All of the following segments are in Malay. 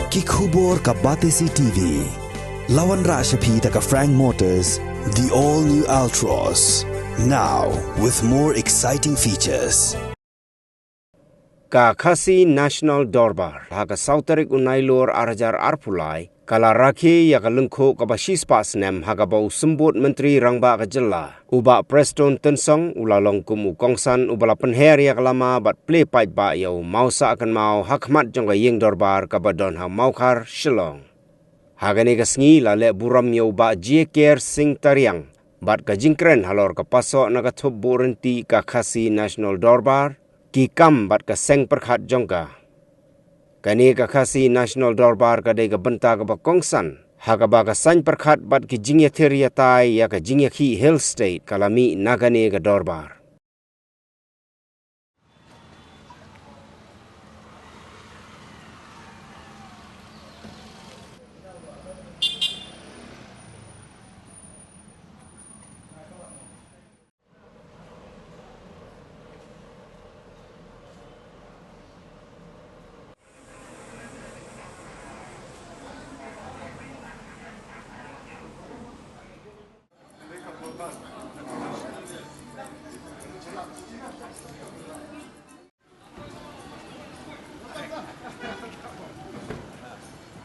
Kikubor ka Batesi TV. Lawan Rashapi taka Frank Motors, the all-new Altros. Now, with more exciting features. Ka Khasi National Dorbar, haka Sauterik Unailor Arajar Arpulai, kala rakhi ya kalungko ka basis pasnem haka bau sembut Menteri Rangba Kajela, uba Preston Tensong ulalong kumu kongsan ubala penher ya kalama bat play pait ba yau mausa akan mau hakmat jongga yeng Dorbar ka badon ha maukar Shillong. Hagani kasngi lale buram yau ba Jieker Sing Tariang, bat ka jingkren halor ka pasok na ka thup borenti ka Khasi National Dorbar, ki kam bat ka seng perkhat jongka. Kani ka Khasi National Dorbar ka day ka benta ka bakongsan, haka ba ka sany perkhat bat ki jingya theria tai ya ka jingya ki Hill State kalami nagani ka Dorbar.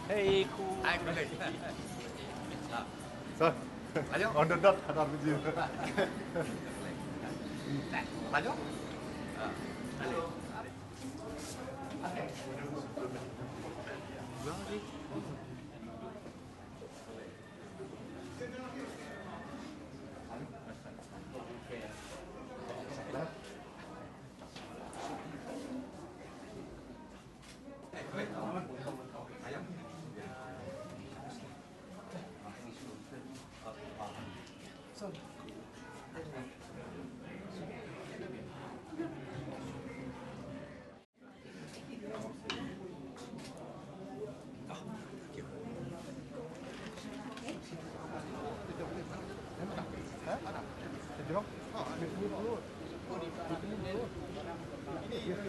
Hey, cool. Rồi, on the dot, hadap begini. Lanjut.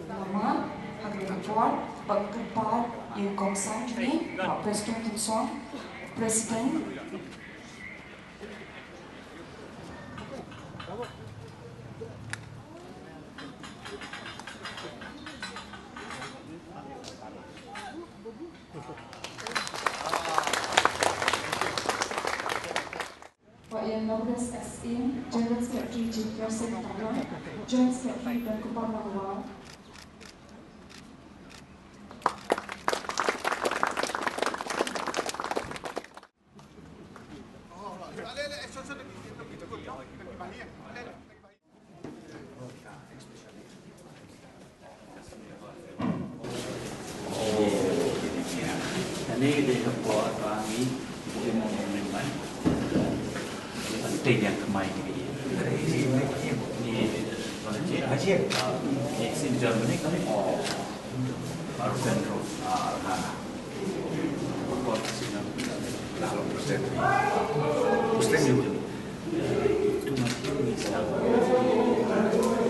Selamat hari Jumat, Bagtumpar, Yung Kongsan Juni, Pak Preston Tensong, Presiden. Pak Yang Nobles SE, General Secretary Jipya Singh Tawang, Joint Secretary dan Kepala Awal. Ini dia buat kami di momen-momen penting yang kemarin ini. Ini di Germany kami baru sentral buat sini lalu persen Muslim itu masih Islam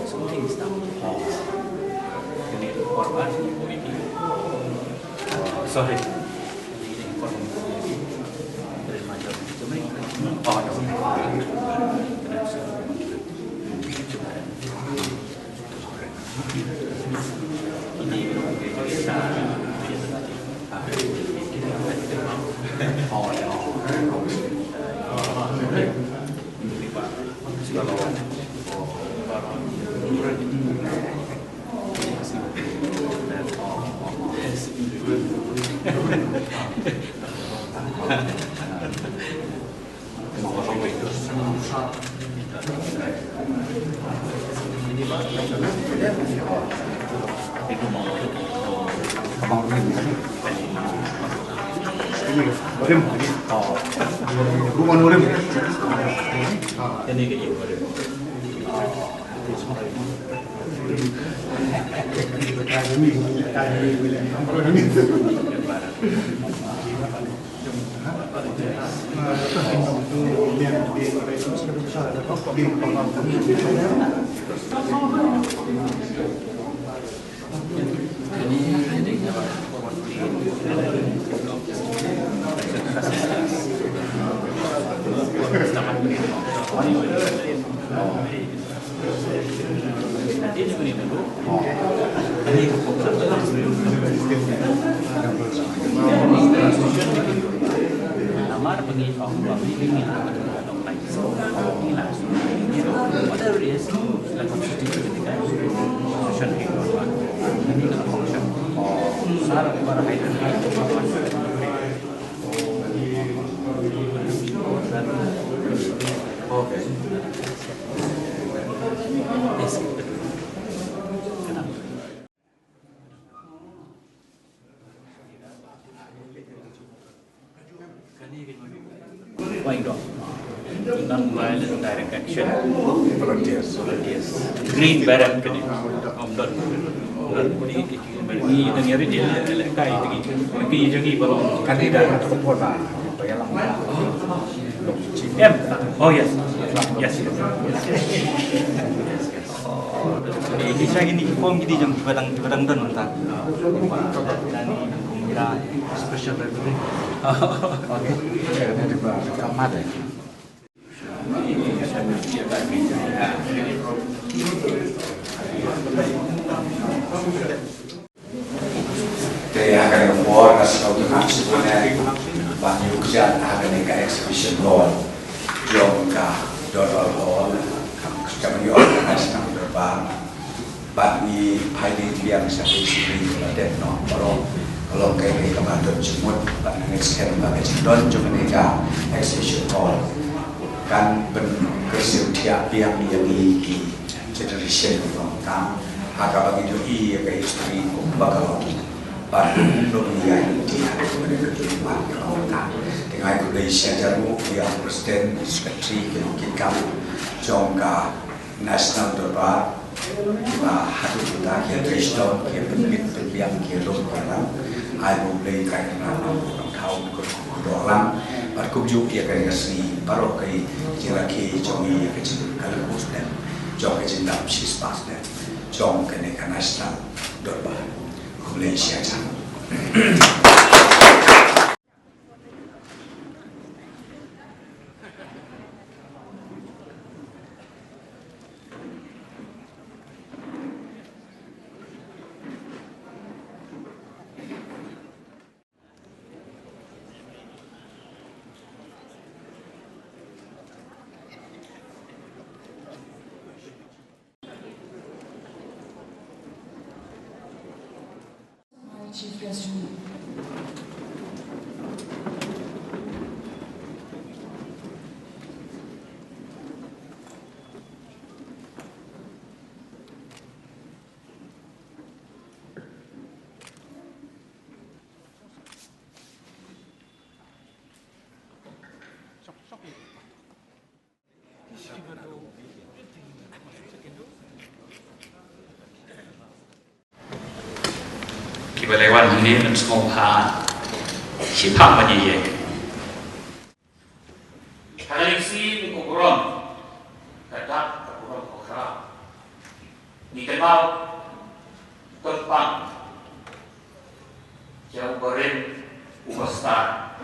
something Islam ini korban ibu ini sorry Ini ke ibu ini Non-violent direct action. Volunteers. Green beret kini. Omdon. Ini nangyari dia kai tegi. Tapi jangi balong. Kandidat untuk kota. M. Oh yes. Yes. Di saya ini form gini jam badang don mentah. Dan kira special library. Oke. Ini di kamar ya. Kaya akan for national dimension banyak kerjaan akan ke exhibition hall, jongka Doral Hall, kami organisasi terbang, bagi pilot yang saya sendiri dan kalau kayak kemarin jemput bagi sekian bagi don cuma mereka exhibition hall kan berkesil tiap yang di generation orang agak bagi doi ke history bakal Bandung dunia dia mereka kehidupan orang dengan Indonesia jamu yang presiden sekretari kita jongka nasional terbaik kita hadu kita yang Kristen yang penting yang kirim orang ayu mulai karena orang tahun orang berkunjung ya ke sini baru ke jiraki jongi ya ke kalau muslim jong ke jindam sispas dan jong ke nasional terbaik Malaysia jam. Chief Guest Room. Kibalewan ini dan semua ha siapa menye. Hari ini ukuran kata ukuran okra. Ni kenal tentang jauh beren ubastar.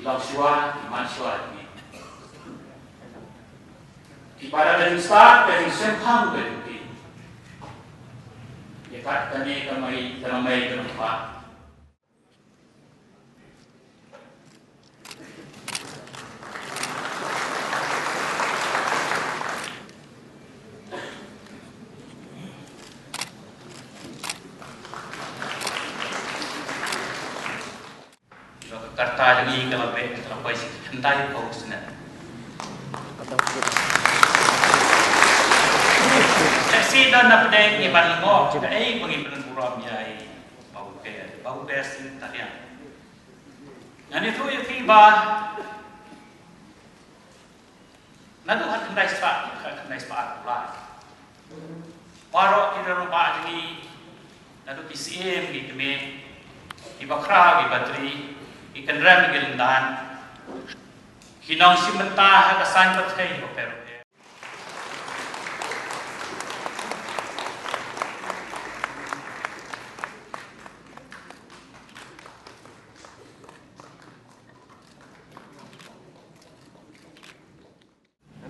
Laksua imansua ini. Pada dari start dari sempang dari kat kami ramai tempat. Kata lagi kalau baik sampai hentai kau sana. Seksi dan napdek ni balengok, ai pengimplan buram yai bau bes tarian. Yang itu ya tiba, nado hat kendai sepat pula. Parok kita rumah ini, nado PCM di keme, di bakra di bateri, di kendaraan di gelendan, hinang si mentah kesan baterai oper.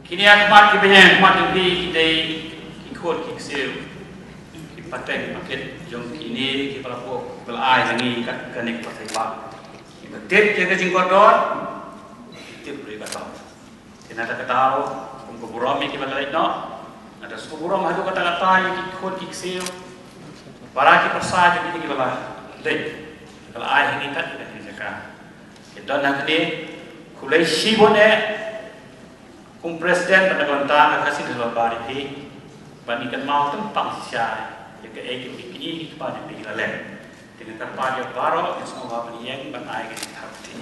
Kini akmat kibenya akmat lebih kita ikut kiksir pateng paket jom kini kita lapor belai lagi kanik pasai pak. Kita tip jaga jingkodon, tip beri batau. Kita tak tahu kumpuram ini kita lain no. Ada kumpuram hadu kata-kata yang ikut kiksir. Barang kita persah jadi kita lain. Kalau ayah ini tak kita kerjakan. Kita nak ni kulai sibone. Kung presiden pada kontak kasih dalam bari ini, bandingkan mau tentang siapa yang ke ini kepada pihak lain. Dengan kepada baru yang semua yang bangai kita hati.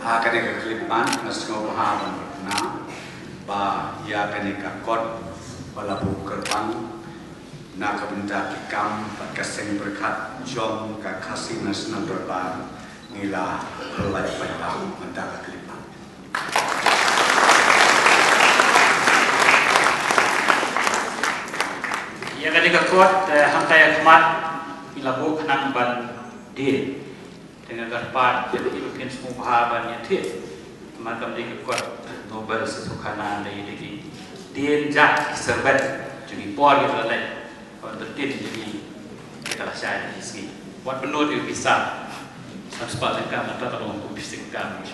Akademik Kelipan nasional bahagian na ba ya akademik kot balabu kerpang na kabinda kikam patkaseng berkat jom kakasi nasional Darbar nila pelai pandang mandala Kelipan. Ya akademik kot hantai akmat bilabu kenang ban di. Dengan garpat jadi European semua bahaban yang tiap macam dia kuat Nobel sesukana dari dia jak serbat jadi por gitu lah kalau tertiap jadi kita saya di sini buat penuh dia bisa sebab mereka mata tolong bisik kami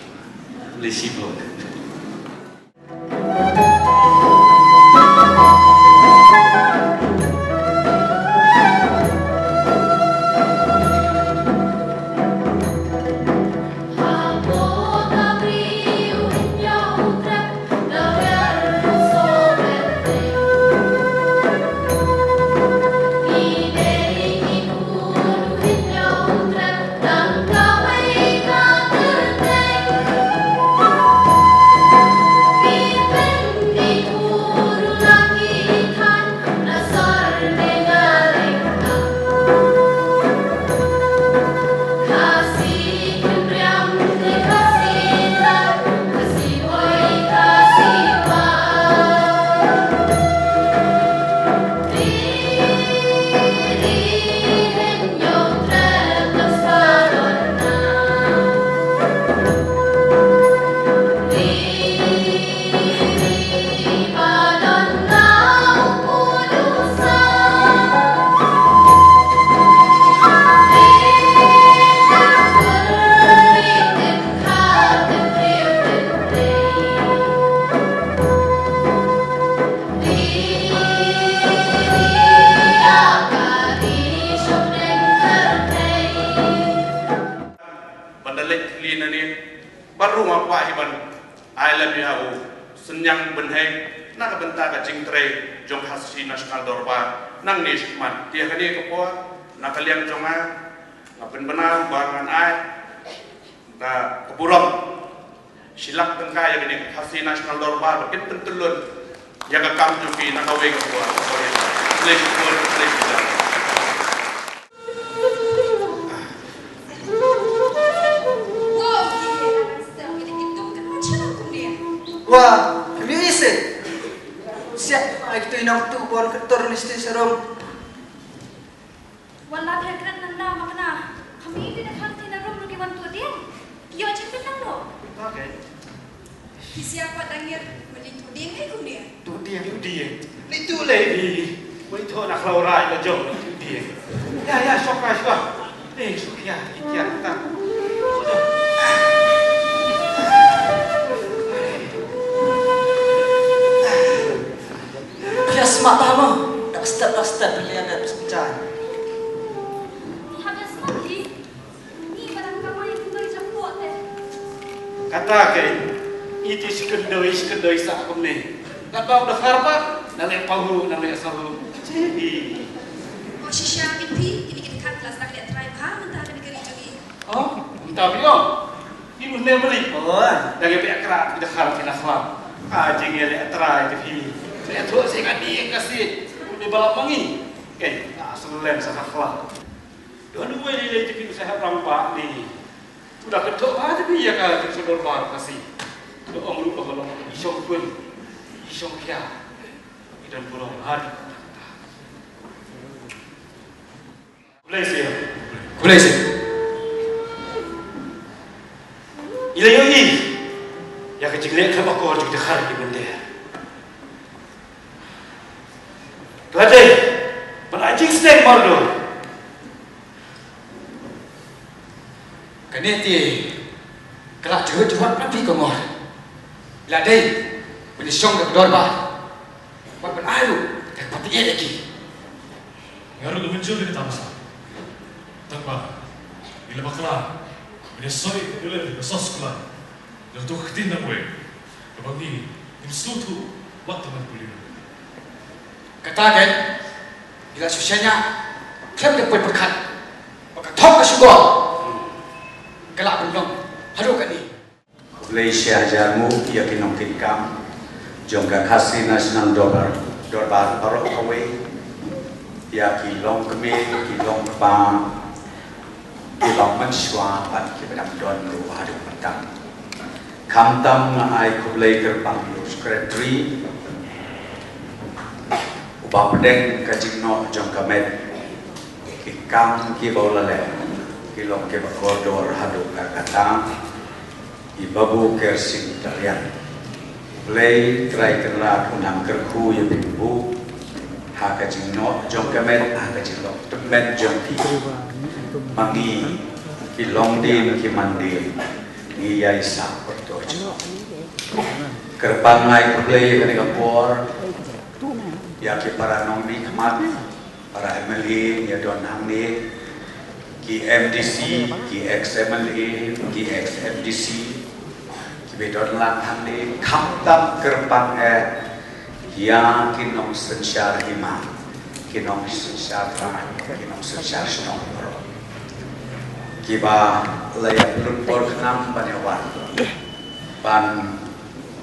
lesi belum. baru apa hiban I love you senyang benheng nak bentar ke jingtre jong hasi nasional Darbar nang ni shikman dia kani ke po nak kalian jonga ngapen benar barangan ai ka keburam silak tengka yang ini hasi nasional Darbar bekin pentulun ya ka kam jupi nak kawe ke po please wah, kami isi. Siap, aku tu inang tu pon ketor listi serum. Wala pihak nanda makna. Kami tidak hati narum rugi bantu dia. Kio cipta nando. Okay. Siapa tangir melituding ku dia? Tuding. Itu lagi. Itu nak laurai lo jom tuding. Ya, syok. Syok ya, tak. Ya semak lama. Tak start bila ada sebentar. Habis lagi. Ni barang kamu yang tinggal jemput deh. Katakan, itu sekedai sak aku ni. Nak bawa dah harap, nak lihat pahu, nak lihat sahu. Jadi. Shisha pipi, ini kita kan kelas nak lihat try paham entah ada negeri jadi. Oh, entah biar. Ini boleh beli. Oh, lagi biar kerat kita harap kita faham. Aje lihat try pipi. Saya tu saya kan dia kasih di balap mangi. Okay, selem sangat kelah. Dua-dua ini jadi saya rampak ni. Sudah ketuk tapi ya kan sudah luar kasih. Doa lupa kalau isong pun, isong kia. Dan burung hari. Boleh sih. Ilayo ini. Ya kecil lihat kalau kau juga hari di benda. Keladai, penajing sedang mardo. Kaneti, kelak jauh nanti kau mor. Keladai, penyesong ke dorba. Buat penayu, tak pati lagi. Ngaruh muncul di tamsa. Tanpa, bila bakla, menyesoi ular di sos sekolah. Jatuh ketindak gue, lepas ini, suatu waktu nak pulih. Katakan, bila susahnya, klub dapat berkat. Maka top ke syurga. Kelak belum, harukan ni. Malaysia jamu ia kinongkin kam, jongga kasih nasional dorbar parok kawe, ia kilong keme, kilong kebang, kilong mensyua, pan kibedam don ruah haduk petang. Kamtam ai kublai gerbang sekretari, ubah pedeng kajingno jongga med, kikam kibaulale, kilong kibakodor haduk kata. Ibabu kersing talian, play try kerla kunam kerku ya bimbu, haka jingno jong kemet haka jinglo temet jong pi, mangi kilong din kimandi, ni yai sak pertojo, kerpangai play kene kapor, ya ki para nong ni kemat, para MLA ya don hang ni, ki MDC, ki ex MLA, ki ex MDC. Bedon lang handi kamtam kerpang yang kinong sensyar hima, kinong sensyar faham, kinong sensyar senong bro. Kiba layak lumpur kenam banyawan, ban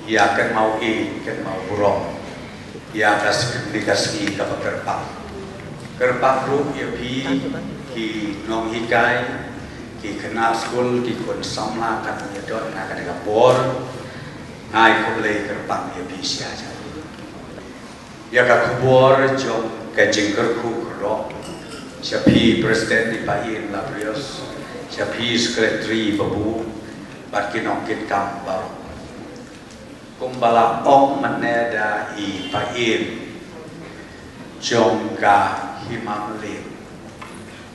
ia kan mau kan mau burong, ia kasih kapa kerpang ru ia pi ki nong hikai. Ki kenal school ki kon samla kan ya don na kan kapor ngai ko le kerpang ya bisa aja ya ka kubor jom ka jingker ku ro siapi president di pain labrios siapi secretary babu bat kinong kit kam baro kumbala ong maneda I pain jom ka himamle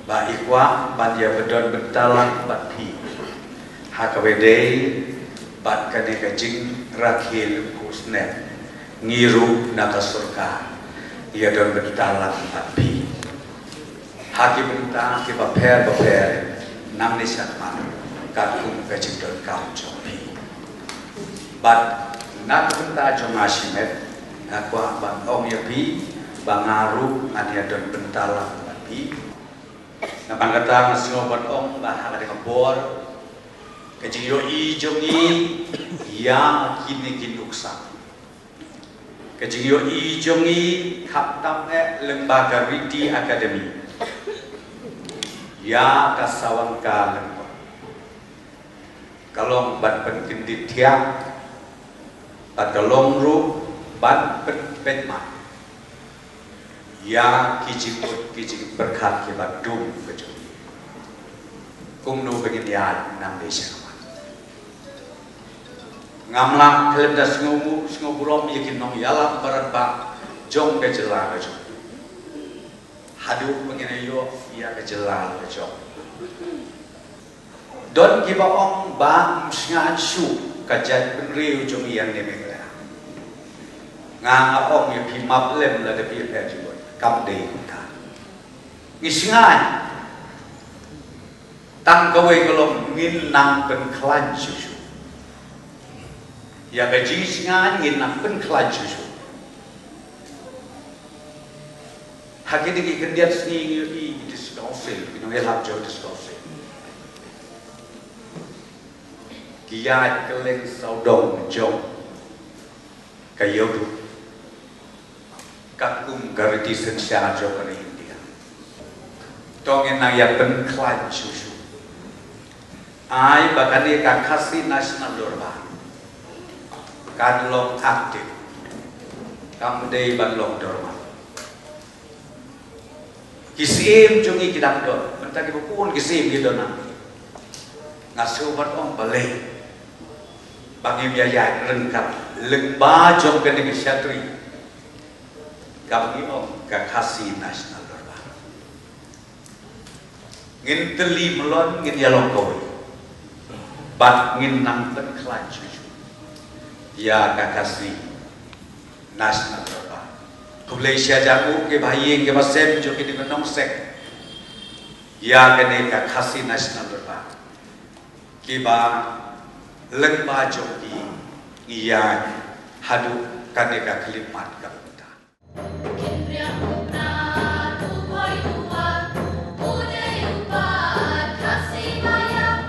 ba ikwa ban dia bedon bentalang bat pi hakawede bat kane kajing rakhil kusnet ngiru naka surga ia don bentalang bat pi haki benta ki baper nam ni satman katung kajing don kau jopi bat nak benta jomashimet akwa ban ong ya pi bangaru ania don bentalang bat pi Napang kata ngasih obat om bahag ada kabor, kejio I jongi ya kini kinuksa, kejio I jongi kaptam lembaga Riti Academy, ya kasawang kalem, kalong bat penkindit tiang, bat kalong ru bat penpetma. Ya kijing berkat kibat dum kejut. Kung no pengen ya nam desa kaman. ngamlang film dah sengoburom yakin nong yalam barat bang jong ke jelah ke jong hadu mengenai yo ya ke jelah ke jong don kiba ong bang sengan su kajat penriu jong yang nemeng lah ngang ong ya pimap lem lah tapi ya jibon kam dei ta ngisengan tang kawai kolom ngin nang pen klan susu ya gaji singan ngin nang pen klan susu hakini ki kendiat sini i discounsil kino elap jo discounsil kiat keleng saudong jong kayodu kakum gariti sensia jo kani India tongin nang ya pen klan susu ai bakani kakasi nasional dorba kadlong aktif kamdei banlong dorma kisim jungi kidang dor mentaki pun kisim gitu nang ngasu bat ong balai bagi biaya lengkap lengba jong kene syatri kami ong kakasi nasional dorba ngin teli melon ngin yalong koi bat ngin nang pen klan cucu ya kakasi nasional dorba kublai syajaku ke bayi ke basem jo ke dinong sek ya kene kakasi nasional dorba ke ba lengba joki iya hadu kane ka klimat ka puta Kasih maya,